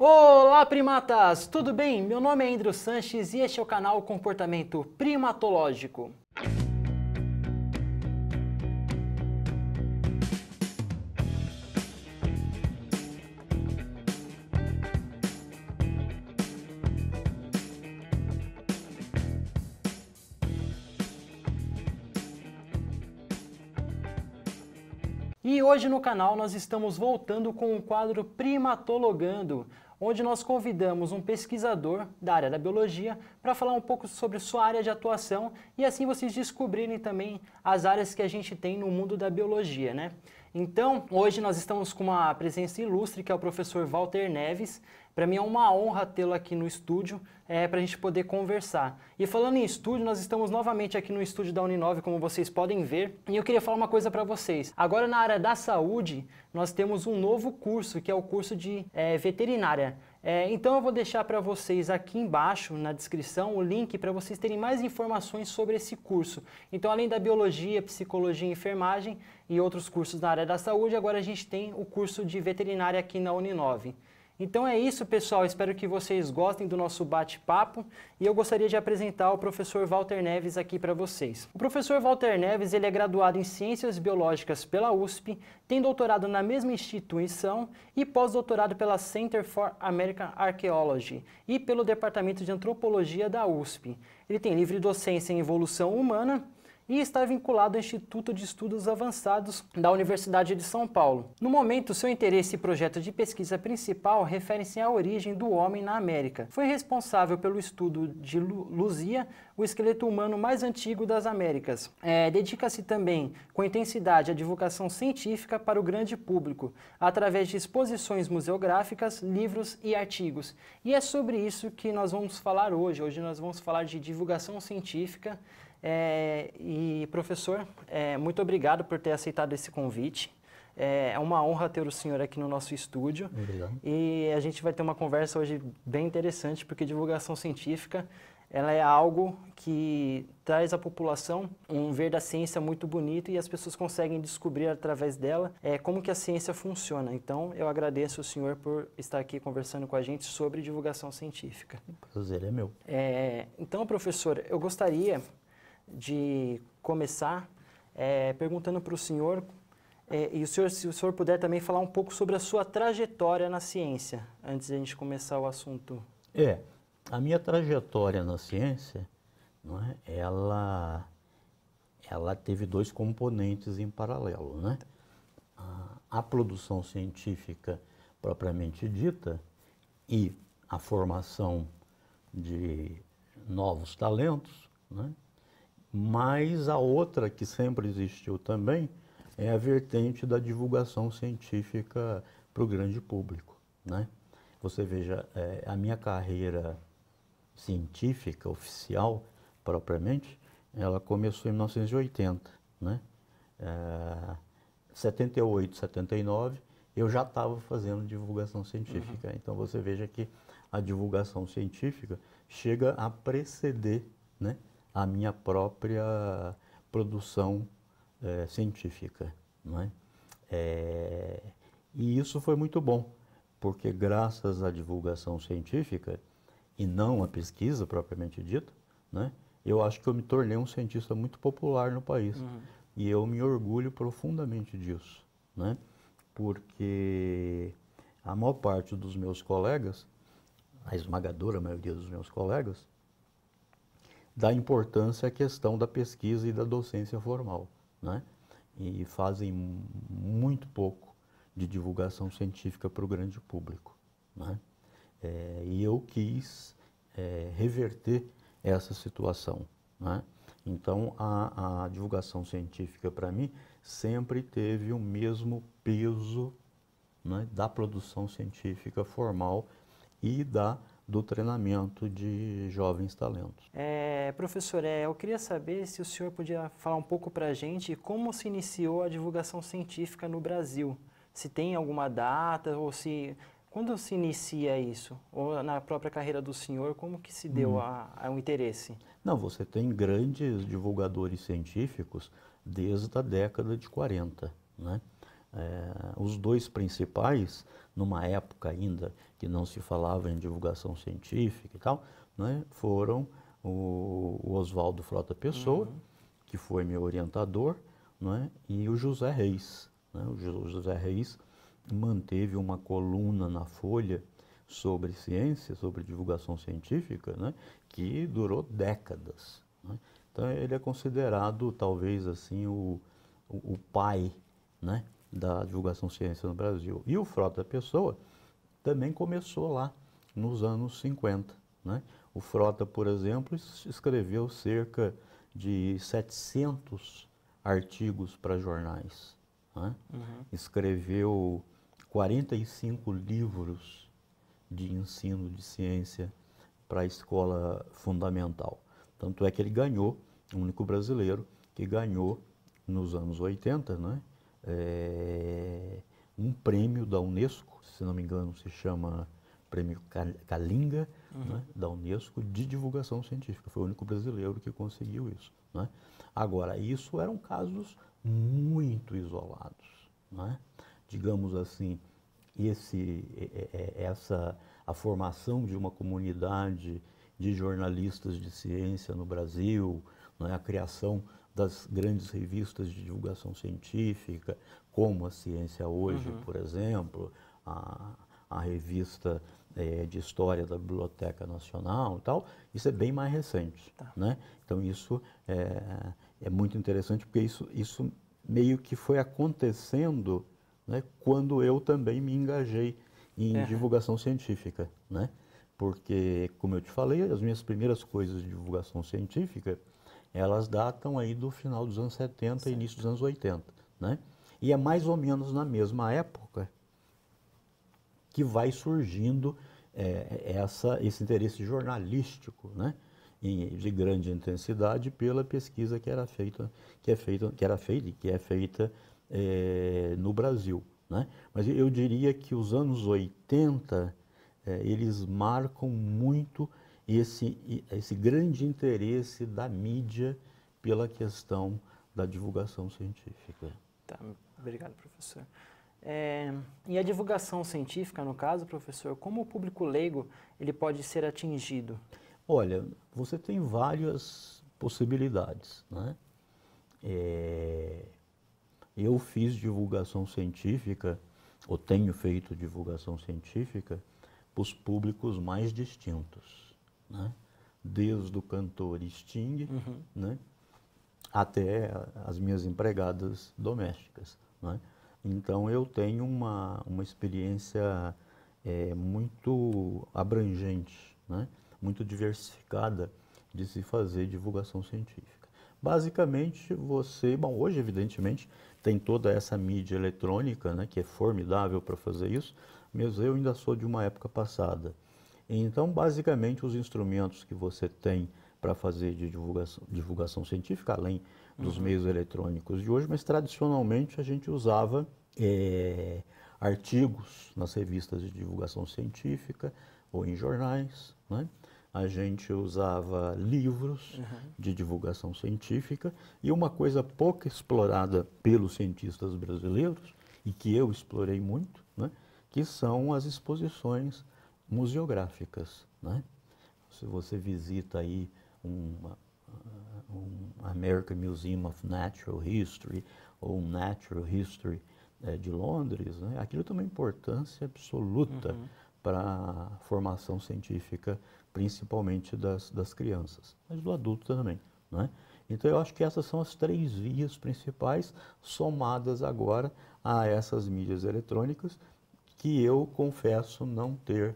Olá, primatas! Tudo bem? Meu nome é Indro Sanches e este é o canal Comportamento Primatológico. E hoje no canal nós estamos voltando com o quadro Primatologando, onde nós convidamos um pesquisador da área da biologia para falar um pouco sobre sua área de atuação e assim vocês descobrirem também as áreas que a gente tem no mundo da biologia, né? Então, hoje nós estamos com uma presença ilustre, que é o professor Walter Neves. Para mim é uma honra tê-lo aqui no estúdio, para a gente poder conversar. E falando em estúdio, nós estamos novamente aqui no estúdio da Uninove, como vocês podem ver. E eu queria falar uma coisa para vocês. Agora na área da saúde, nós temos um novo curso, que é o curso de veterinária. Então eu vou deixar para vocês aqui embaixo, na descrição, o link para vocês terem mais informações sobre esse curso. Então, além da biologia, psicologia e enfermagem e outros cursos na área da saúde, agora a gente tem o curso de veterinária aqui na Uninove. Então é isso, pessoal. Espero que vocês gostem do nosso bate-papo e eu gostaria de apresentar o professor Walter Neves aqui para vocês. O professor Walter Neves ele é graduado em Ciências Biológicas pela USP, tem doutorado na mesma instituição e pós-doutorado pela Center for American Archaeology e pelo Departamento de Antropologia da USP. Ele tem livre docência em evolução humana e está vinculado ao Instituto de Estudos Avançados da Universidade de São Paulo. No momento, seu interesse e projeto de pesquisa principal referem-se à origem do homem na América. Foi responsável pelo estudo de Luzia, o esqueleto humano mais antigo das Américas. Dedica-se também com intensidade à divulgação científica para o grande público, através de exposições museográficas, livros e artigos. E é sobre isso que nós vamos falar hoje. Hoje nós vamos falar de divulgação científica. E professor, muito obrigado por ter aceitado esse convite. É uma honra ter o senhor aqui no nosso estúdio. Obrigado. E a gente vai ter uma conversa hoje bem interessante, porque divulgação científica ela é algo que traz à população um ver da ciência muito bonito e as pessoas conseguem descobrir através dela como que a ciência funciona. Então, eu agradeço o senhor por estar aqui conversando com a gente sobre divulgação científica. O prazer é meu. Então, professor, eu gostaria de começar perguntando para o senhor, e se o senhor puder também falar um pouco sobre a sua trajetória na ciência, antes de a gente começar o assunto. A minha trajetória na ciência, não é, ela teve dois componentes em paralelo, né? A produção científica propriamente dita e a formação de novos talentos, né? Mas a outra que sempre existiu também é a vertente da divulgação científica para o grande público, né? Você veja, a minha carreira científica oficial, propriamente, ela começou em 1980, né? 78, 79, eu já estava fazendo divulgação científica. Então você veja que a divulgação científica chega a preceder, né, a minha própria produção científica, não é? E isso foi muito bom, porque graças à divulgação científica, e não à pesquisa propriamente dita, né, eu acho que eu me tornei um cientista muito popular no país. E eu me orgulho profundamente disso, né, porque a maior parte dos meus colegas, a esmagadora maioria dos meus colegas, dá importância à questão da pesquisa e da docência formal, né? E fazem muito pouco de divulgação científica para o grande público, né? E eu quis reverter essa situação, né? Então, a divulgação científica, para mim, sempre teve o mesmo peso, né, da produção científica formal e do treinamento de jovens talentos. Professor, eu queria saber se o senhor podia falar um pouco para a gente como se iniciou a divulgação científica no Brasil. Se tem alguma data ou se... Quando se inicia isso? Ou na própria carreira do senhor, como que se deu ao interesse? Não, você tem grandes divulgadores científicos desde a década de 40, né? Os dois principais, numa época ainda que não se falava em divulgação científica e tal, né, foram o Oswaldo Frota Pessoa, que foi meu orientador, né, e o José Reis. Né? O José Reis manteve uma coluna na Folha sobre ciência, sobre divulgação científica, né, que durou décadas. Né? Então ele é considerado talvez assim o pai, né, da divulgação ciência no Brasil. E o Frota Pessoa também começou lá nos anos 50. Né? O Frota, por exemplo, escreveu cerca de 700 artigos para jornais. Né? Escreveu 45 livros de ensino de ciência para a escola fundamental. Tanto é que ele ganhou, o único brasileiro que ganhou nos anos 80, né, um prêmio da Unesco, se não me engano se chama Prêmio Kalinga, né, da Unesco, de divulgação científica. Foi o único brasileiro que conseguiu isso. Né? Agora, isso eram casos muito isolados. Né? Digamos assim, a formação de uma comunidade de jornalistas de ciência no Brasil, né, a criação das grandes revistas de divulgação científica, como a Ciência Hoje, por exemplo, a revista de História da Biblioteca Nacional e tal, isso é bem mais recente. Tá. Né? Então isso é muito interessante, porque isso meio que foi acontecendo, né, quando eu também me engajei em divulgação científica, né? Porque, como eu te falei, as minhas primeiras coisas de divulgação científica, elas datam aí do final dos anos 70 e início dos anos 80, né? E é mais ou menos na mesma época que vai surgindo esse interesse jornalístico, né? De grande intensidade pela pesquisa que era feita no Brasil. Né? Mas eu diria que os anos 80, eles marcam muito esse grande interesse da mídia pela questão da divulgação científica. Tá, obrigado, professor. E a divulgação científica, no caso, professor, como o público leigo ele pode ser atingido? Olha, você tem várias possibilidades. Né? Eu fiz divulgação científica, ou tenho feito divulgação científica, para os públicos mais distintos, né? Desde o cantor Sting, né, até as minhas empregadas domésticas. Né? Então eu tenho uma experiência muito abrangente, né, muito diversificada de se fazer divulgação científica. Basicamente hoje evidentemente tem toda essa mídia eletrônica, né, que é formidável para fazer isso, mas eu ainda sou de uma época passada. Então, basicamente, os instrumentos que você tem para fazer de divulgação científica, além dos meios eletrônicos de hoje, mas tradicionalmente a gente usava artigos nas revistas de divulgação científica ou em jornais, né? A gente usava livros de divulgação científica e uma coisa pouco explorada pelos cientistas brasileiros e que eu explorei muito, né, que são as exposições museográficas. Né? Se você visita aí um American Museum of Natural History ou um Natural History de Londres, né, aquilo tem uma importância absoluta para a formação científica, principalmente das crianças, mas do adulto também. Né? Então eu acho que essas são as 3 vias principais, somadas agora a essas mídias eletrônicas, que eu confesso não ter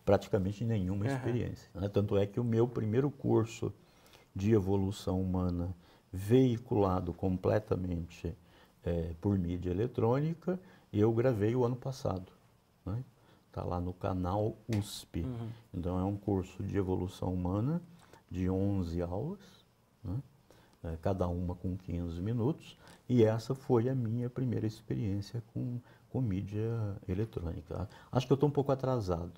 praticamente nenhuma experiência. Né? Tanto é que o meu primeiro curso de evolução humana, veiculado completamente por mídia eletrônica, eu gravei o ano passado. Né? Está lá no canal USP. Então é um curso de evolução humana de 11 aulas, né? Cada uma com 15 minutos, e essa foi a minha primeira experiência com mídia eletrônica. Acho que eu estou um pouco atrasado,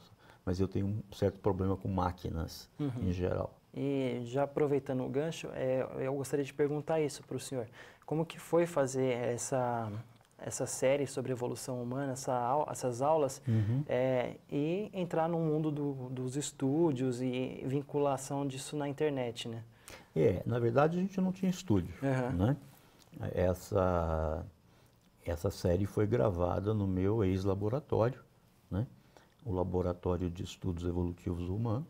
mas eu tenho um certo problema com máquinas em geral. E já aproveitando o gancho, eu gostaria de perguntar isso para o senhor. Como que foi fazer essa série sobre evolução humana, essas aulas, e entrar no mundo dos estúdios e vinculação disso na internet, né? Na verdade a gente não tinha estúdio, né? Essa série foi gravada no meu ex-laboratório, né? O Laboratório de Estudos Evolutivos Humanos,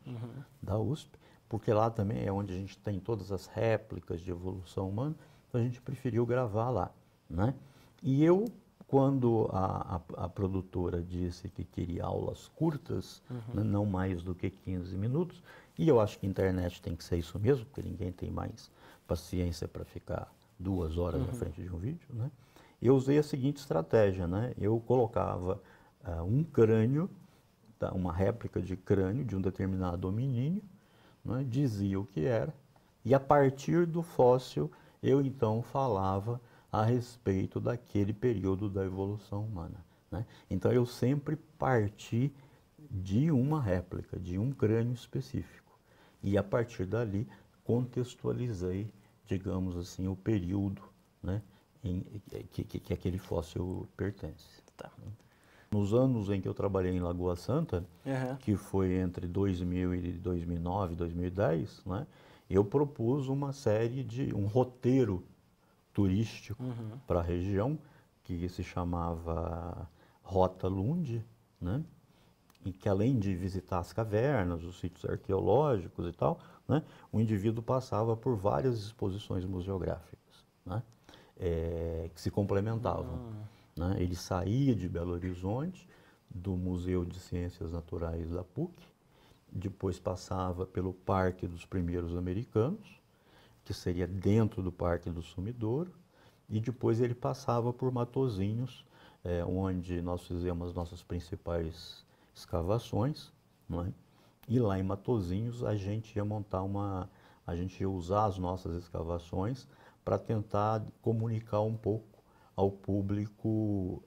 da USP, porque lá também é onde a gente tem todas as réplicas de evolução humana, então a gente preferiu gravar lá, né? E eu, quando a produtora disse que queria aulas curtas, né, não mais do que 15 minutos, e eu acho que a internet tem que ser isso mesmo, porque ninguém tem mais paciência para ficar 2 horas na frente de um vídeo, né? Eu usei a seguinte estratégia, né? Eu colocava um crânio, tá, uma réplica de crânio de um determinado hominídeo, né? Dizia o que era, e a partir do fóssil eu então falava a respeito daquele período da evolução humana, né? Então eu sempre parti de uma réplica, de um crânio específico, e a partir dali contextualizei, digamos assim, o período, né, que aquele fóssil pertence. Tá. Nos anos em que eu trabalhei em Lagoa Santa, que foi entre 2000 e 2009, 2010, né, eu propus uma série um roteiro turístico para a região, que se chamava Rota Lund, né, e que além de visitar as cavernas, os sítios arqueológicos e tal, né, o indivíduo passava por várias exposições museográficas, né, que se complementavam. Né? Ele saía de Belo Horizonte, do Museu de Ciências Naturais da PUC, depois passava pelo Parque dos Primeiros Americanos, que seria dentro do Parque do Sumidouro, e depois ele passava por Matozinhos, onde nós fizemos as nossas principais escavações, não é? E lá em Matozinhos a gente ia a gente ia usar as nossas escavações para tentar comunicar um pouco ao público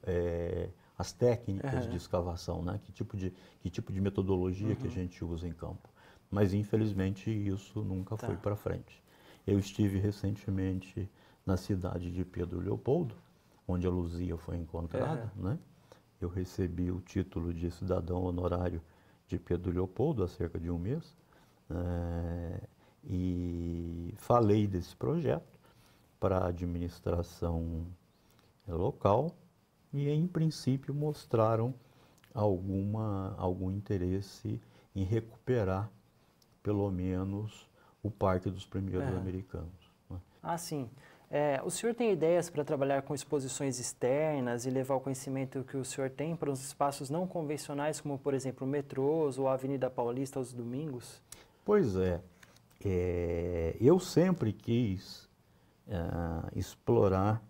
as técnicas de escavação, né? Que tipo de metodologia que a gente usa em campo. Mas infelizmente isso nunca foi para frente. Eu estive recentemente na cidade de Pedro Leopoldo, onde a Luzia foi encontrada, né? Eu recebi o título de cidadão honorário de Pedro Leopoldo há cerca de um mês, e falei desse projeto para a administração local e, em princípio, mostraram algum interesse em recuperar, pelo menos, o Parque dos Primeiros Americanos. Né? Ah, sim. O senhor tem ideias para trabalhar com exposições externas e levar o conhecimento que o senhor tem para os espaços não convencionais, como, por exemplo, metrôs ou a Avenida Paulista aos domingos? Pois é. Eu sempre quis explorar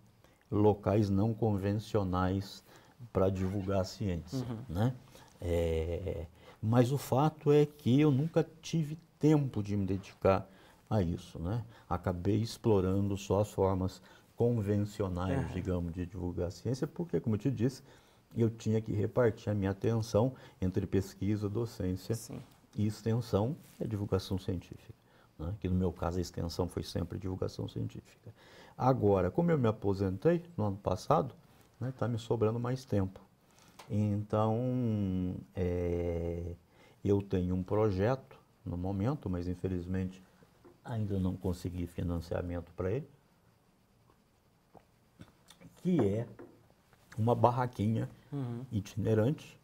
locais não convencionais para divulgar a ciência, né? Mas o fato é que eu nunca tive tempo de me dedicar a isso, né? Acabei explorando só as formas convencionais, digamos, de divulgar a ciência, porque, como eu te disse, eu tinha que repartir a minha atenção entre pesquisa, docência e extensão e a divulgação científica, né? Que no meu caso a extensão foi sempre divulgação científica. Agora, como eu me aposentei no ano passado, né, tá me sobrando mais tempo. Então, eu tenho um projeto no momento, mas infelizmente ainda não consegui financiamento para ele, que é uma barraquinha itinerante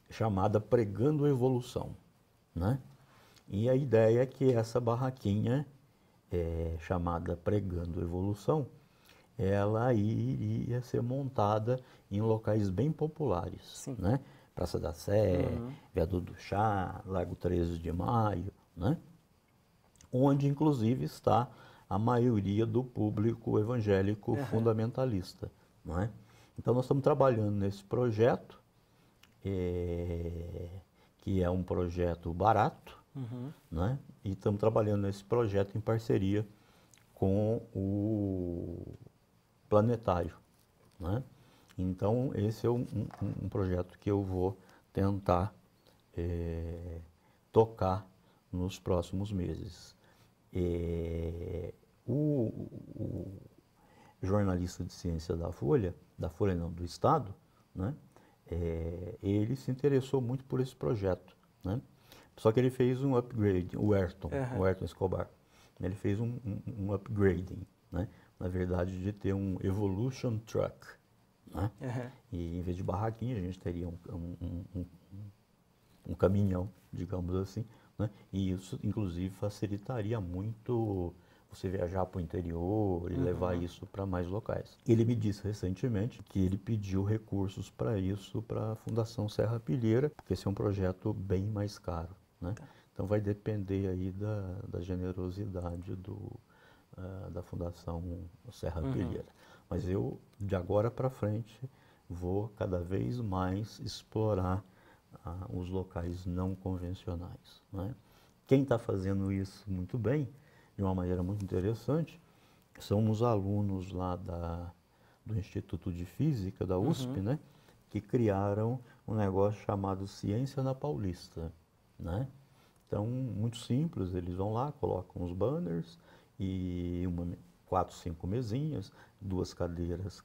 chamada Pregando Evolução, né? E a ideia é que essa barraquinha, chamada Pregando Evolução, ela iria ser montada em locais bem populares, né? Praça da Sé, Viaduto do Chá, Largo 13 de Maio, né? Onde inclusive está a maioria do público evangélico fundamentalista, não é? Então nós estamos trabalhando nesse projeto, que é um projeto barato, né? E estamos trabalhando nesse projeto em parceria com o Planetário, né? Então esse é um projeto que eu vou tentar tocar nos próximos meses. jornalista de ciência da Folha não, do Estado, né? Ele se interessou muito por esse projeto, né? Só que ele fez um upgrade, o Ayrton Escobar, ele fez um upgrading, né? Na verdade, de ter um Evolution Truck, né? E em vez de barraquinha, a gente teria um caminhão, digamos assim, né? E isso, inclusive, facilitaria muito você viajar para o interior e levar isso para mais locais. Ele me disse recentemente que ele pediu recursos para isso para a Fundação Serra Pilheira, porque esse é um projeto bem mais caro, né? Então vai depender aí da generosidade da Fundação Serra Pilheira. Mas eu, de agora para frente, vou cada vez mais explorar os locais não convencionais, né? Quem está fazendo isso muito bem, de uma maneira muito interessante, são os alunos lá do Instituto de Física da USP, né? Que criaram um negócio chamado Ciência na Paulista, né? Então, muito simples, eles vão lá, colocam os banners e 4, 5 mesinhas, 2 cadeiras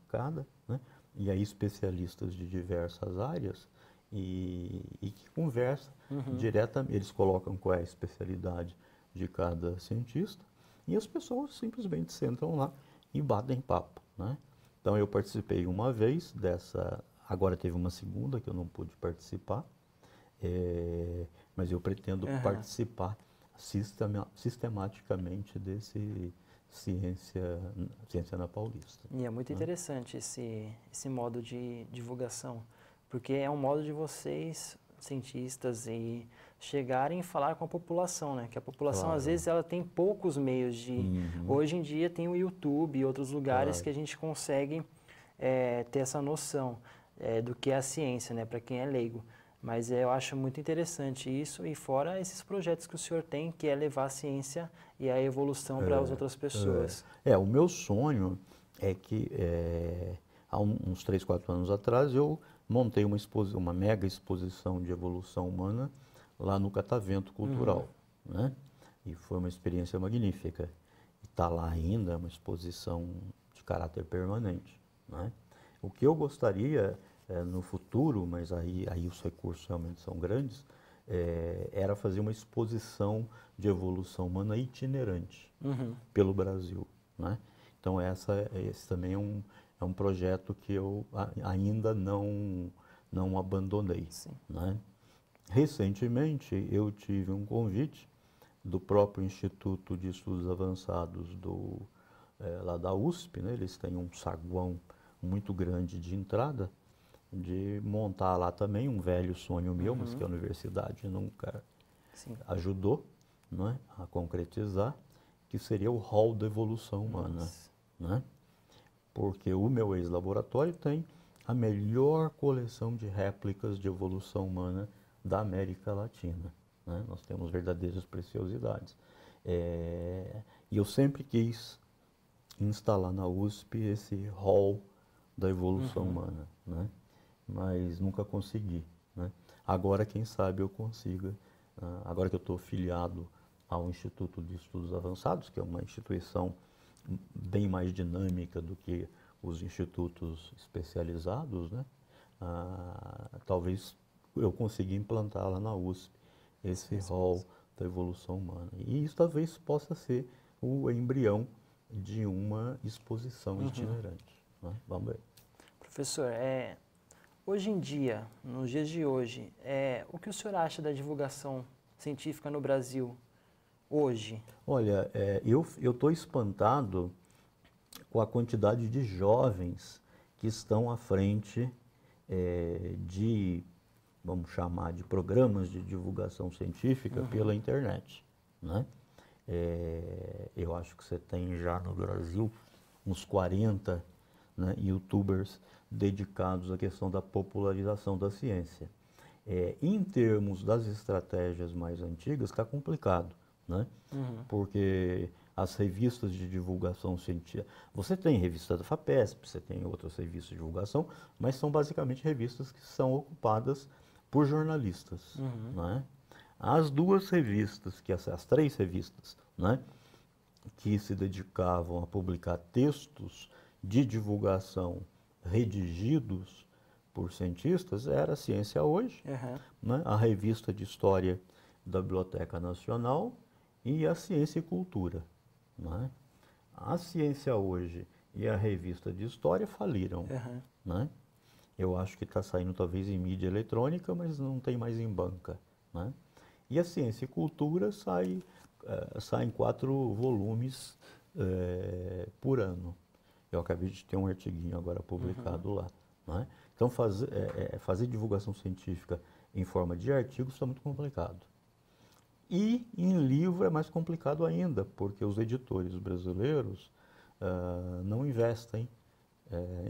cada, né? E aí especialistas de diversas áreas e que conversam diretamente. Eles colocam qual é a especialidade de cada cientista e as pessoas simplesmente sentam lá e batem papo, né? Então eu participei uma vez dessa, agora teve uma segunda que eu não pude participar, mas eu pretendo participar sistematicamente desse Ciência na Paulista. E é muito interessante esse modo de divulgação, porque é um modo de vocês, cientistas, e chegarem e falar com a população, né? Que a população, às vezes, ela tem poucos meios de... Hoje em dia tem o YouTube e outros lugares que a gente consegue ter essa noção do que é a ciência, né? Para quem é leigo. Mas eu acho muito interessante isso, e fora esses projetos que o senhor tem, que é levar a ciência e a evolução para as outras pessoas. O meu sonho é que, há uns 3, 4 anos atrás, eu montei uma mega exposição de evolução humana lá no Catavento Cultural, né? E foi uma experiência magnífica. Está lá ainda, uma exposição de caráter permanente, né? O que eu gostaria no futuro, mas aí os recursos realmente são grandes, era fazer uma exposição de evolução humana itinerante pelo Brasil, né? Então esse também é um projeto que eu ainda não abandonei, né? Recentemente eu tive um convite do próprio Instituto de Estudos Avançados lá da USP, né? Eles têm um saguão muito grande de entrada, de montar lá também um velho sonho meu, mas que a universidade nunca ajudou, né, a concretizar, que seria o Hall da Evolução Humana, né? Porque o meu ex-laboratório tem a melhor coleção de réplicas de evolução humana da América Latina, né? Nós temos verdadeiras preciosidades. E eu sempre quis instalar na USP esse Hall da Evolução Humana, né? Mas nunca consegui, né? Agora, quem sabe eu consiga, agora que eu estou filiado ao Instituto de Estudos Avançados, que é uma instituição bem mais dinâmica do que os institutos especializados, né? Talvez eu consiga implantar lá na USP esse rol da evolução humana. E isso talvez possa ser o embrião de uma exposição itinerante, né? Vamos ver. Professor, hoje em dia, nos dias de hoje, o que o senhor acha da divulgação científica no Brasil hoje? Olha, eu estou espantado com a quantidade de jovens que estão à frente vamos chamar de programas de divulgação científica pela internet, né? Eu acho que você tem já no Brasil uns 40, né, YouTubers dedicados à questão da popularização da ciência. Em termos das estratégias mais antigas, está complicado, né? Porque as revistas de divulgação científica, você tem revista da FAPESP, você tem outras revistas de divulgação, mas são basicamente revistas que são ocupadas por jornalistas, né? As duas revistas, as 3 revistas, né, que se dedicavam a publicar textos de divulgação redigidos por cientistas era a Ciência Hoje, né? A Revista de História da Biblioteca Nacional e a Ciência e Cultura, né? A Ciência Hoje e a Revista de História faliram, né? Eu acho que está saindo talvez em mídia eletrônica, mas não tem mais em banca, né? E a Ciência e Cultura sai em 4 volumes por ano. Eu acabei de ter um artiguinho agora publicado lá, né? Então fazer divulgação científica em forma de artigos está muito complicado. E em livro é mais complicado ainda, porque os editores brasileiros não investem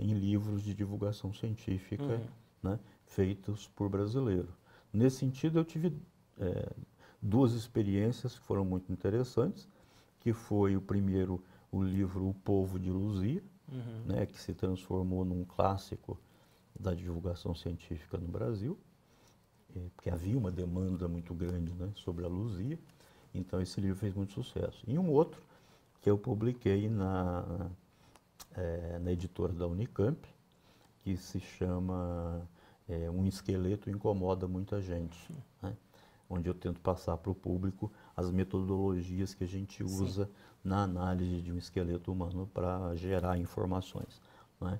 em livros de divulgação científica, né, feitos por brasileiro. Nesse sentido, eu tive 2 experiências que foram muito interessantes, que foi o primeiro, o livro O Povo de Luzia, né, que se transformou num clássico da divulgação científica no Brasil, porque havia uma demanda muito grande, né, sobre a Luzia, então esse livro fez muito sucesso. E um outro que eu publiquei na editora da Unicamp, que se chama Um Esqueleto Incomoda Muita Gente, né, onde eu tento passar para o público as metodologias que a gente usa na análise de um esqueleto humano para gerar informações, né?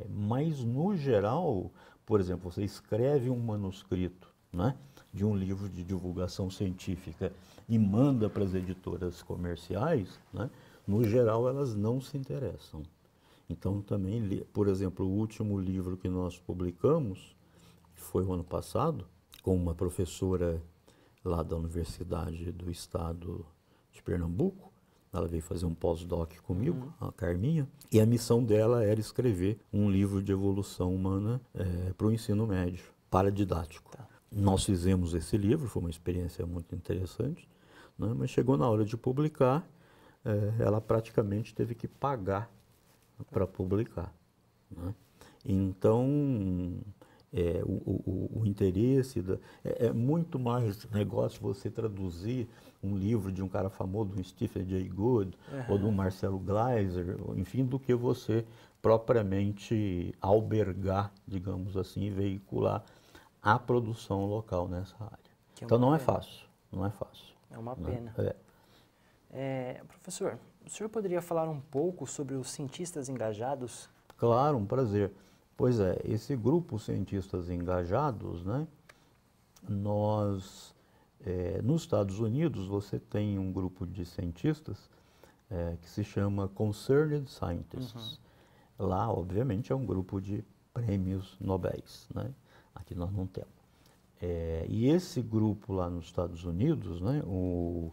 Mas, no geral, por exemplo, você escreve um manuscrito, né, de um livro de divulgação científica e manda para as editoras comerciais, né, no geral elas não se interessam. Então também, por exemplo, o último livro que nós publicamos, que foi o ano passado, com uma professora lá da Universidade do Estado de Pernambuco. Ela veio fazer um pós-doc comigo, a Carminha, e a missão dela era escrever um livro de evolução humana para o ensino médio, paradidático. Nós fizemos esse livro, foi uma experiência muito interessante, né? Mas chegou na hora de publicar, ela praticamente teve que pagar para publicar, né? Então, o interesse é muito mais negócio você traduzir um livro de um cara famoso, de um Stephen Jay Gould, ou de um Marcelo Gleiser, enfim, do que você propriamente albergar, digamos assim, e veicular a produção local nessa área. Então não é fácil, não é fácil. É uma pena. Professor, o senhor poderia falar um pouco sobre os cientistas engajados? Claro, um prazer. Pois é, esse grupo Cientistas Engajados, né, nos Estados Unidos você tem um grupo de cientistas que se chama Concerned Scientists. Lá, obviamente, é um grupo de prêmios Nobéis, né? Aqui nós não temos. E esse grupo lá nos Estados Unidos, né, o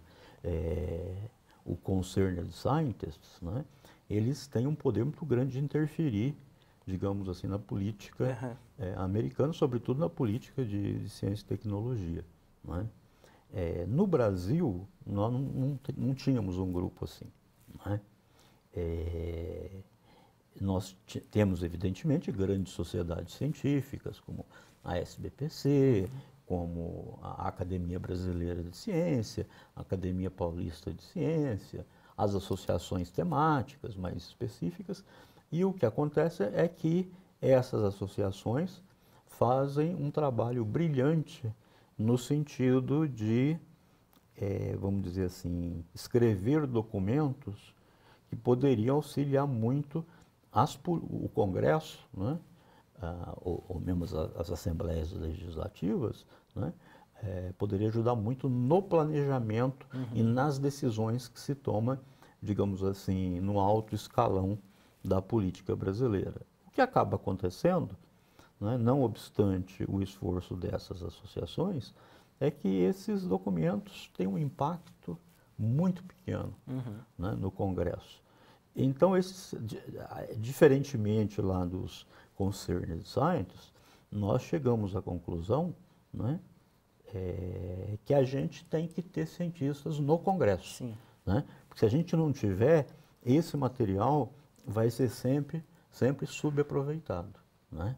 Concerned Scientists, né, eles têm um poder muito grande de interferir, digamos assim, na política americana, sobretudo na política de ciência e tecnologia, né? No Brasil, nós não tínhamos um grupo assim, né? Nós temos, evidentemente, grandes sociedades científicas, como a SBPC, como a Academia Brasileira de Ciência, a Academia Paulista de Ciência, as associações temáticas mais específicas. E o que acontece é que essas associações fazem um trabalho brilhante no sentido de, vamos dizer assim, escrever documentos que poderiam auxiliar muito o Congresso, né, ou mesmo as assembleias legislativas, né, poderia ajudar muito no planejamento e nas decisões que se toma, digamos assim, no alto escalão da política brasileira. O que acaba acontecendo, né, não obstante o esforço dessas associações, é que esses documentos têm um impacto muito pequeno, né, no Congresso. Então, diferentemente lá dos Concerned Scientists, nós chegamos à conclusão, né, que a gente tem que ter cientistas no Congresso. Né? Porque se a gente não tiver, esse material vai ser sempre subaproveitado, né?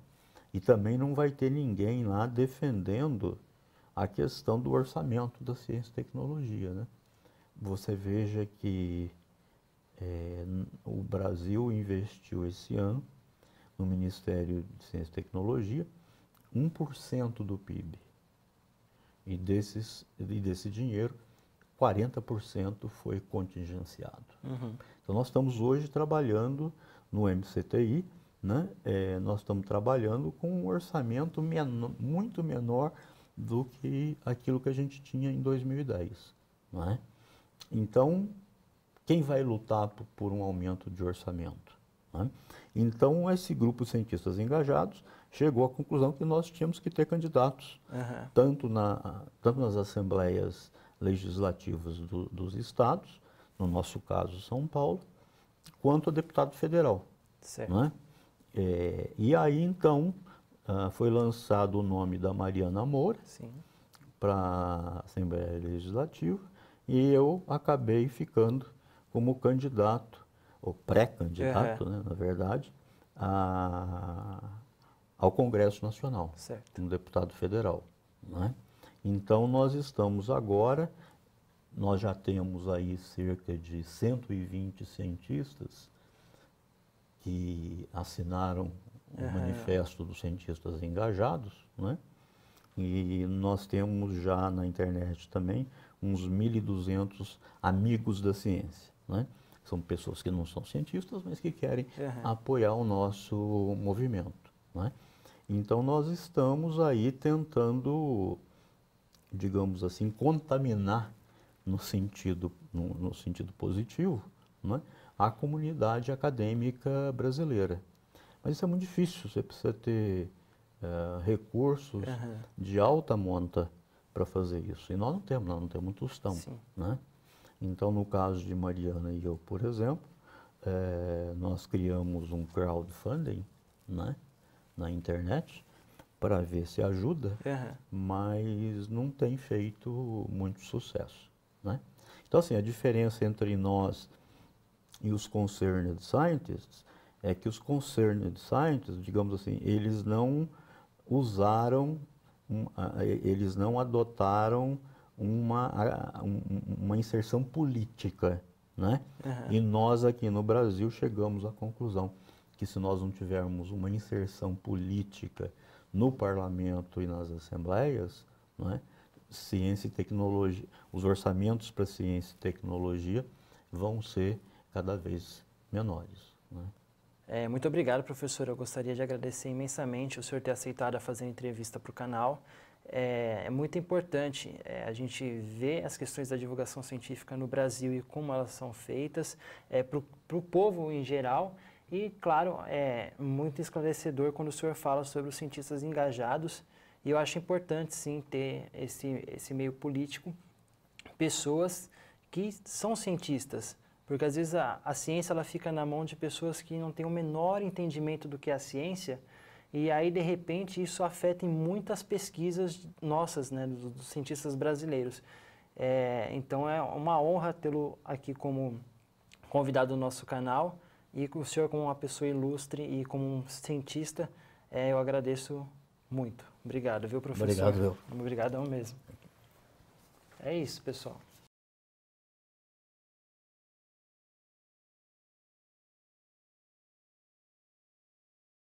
E também não vai ter ninguém lá defendendo a questão do orçamento da ciência e tecnologia, né? Você veja que O Brasil investiu esse ano no Ministério de Ciência e Tecnologia 1% do PIB. E desse dinheiro, 40% foi contingenciado. Uhum. Então, nós estamos hoje trabalhando no MCTI, né? Nós estamos trabalhando com um orçamento muito menor do que aquilo que a gente tinha em 2010. Não é? Então, quem vai lutar por um aumento de orçamento? Né? Então, esse grupo de cientistas engajados chegou à conclusão que nós tínhamos que ter candidatos, tanto nas assembleias legislativas dos estados, no nosso caso São Paulo, quanto a deputado federal. Certo. Né? E aí, então, foi lançado o nome da Mariana Moura para a Assembleia Legislativa e eu acabei ficando como candidato, ou pré-candidato, né, na verdade, ao Congresso Nacional, como deputado federal. Né? Então, nós estamos agora, nós já temos aí cerca de 120 cientistas que assinaram o manifesto dos cientistas engajados, né? E nós temos já na internet também uns 1.200 amigos da ciência, né? São pessoas que não são cientistas, mas que querem apoiar o nosso movimento, né? Então nós estamos aí tentando, digamos assim, contaminar no sentido positivo, né, a comunidade acadêmica brasileira. Mas isso é muito difícil, você precisa ter recursos de alta monta para fazer isso. E nós não temos tostão. Né? Então, no caso de Mariana e eu, por exemplo, nós criamos um crowdfunding, né, na internet para ver se ajuda, mas não tem feito muito sucesso. Né? Então, assim, a diferença entre nós e os concerned scientists é que os concerned scientists, digamos assim, eles não usaram, eles não adotaram uma inserção política, né? E nós aqui no Brasil chegamos à conclusão que se nós não tivermos uma inserção política no parlamento e nas assembleias, né, ciência e tecnologia, os orçamentos para ciência e tecnologia vão ser cada vez menores. Né? Muito obrigado, professor. Eu gostaria de agradecer imensamente o senhor ter aceitado a fazer a entrevista para o canal. É muito importante a gente ver as questões da divulgação científica no Brasil e como elas são feitas para o povo em geral. E, claro, é muito esclarecedor quando o senhor fala sobre os cientistas engajados. E eu acho importante, sim, ter esse meio político, pessoas que são cientistas. Porque, às vezes, a ciência ela fica na mão de pessoas que não têm o menor entendimento do que é a ciência. E aí, de repente, isso afeta em muitas pesquisas nossas, né, dos cientistas brasileiros. Então, é uma honra tê-lo aqui como convidado do nosso canal. E o senhor, como uma pessoa ilustre e como um cientista, eu agradeço muito. Obrigado, viu, professor? Obrigado, eu. Obrigadão mesmo. É isso, pessoal.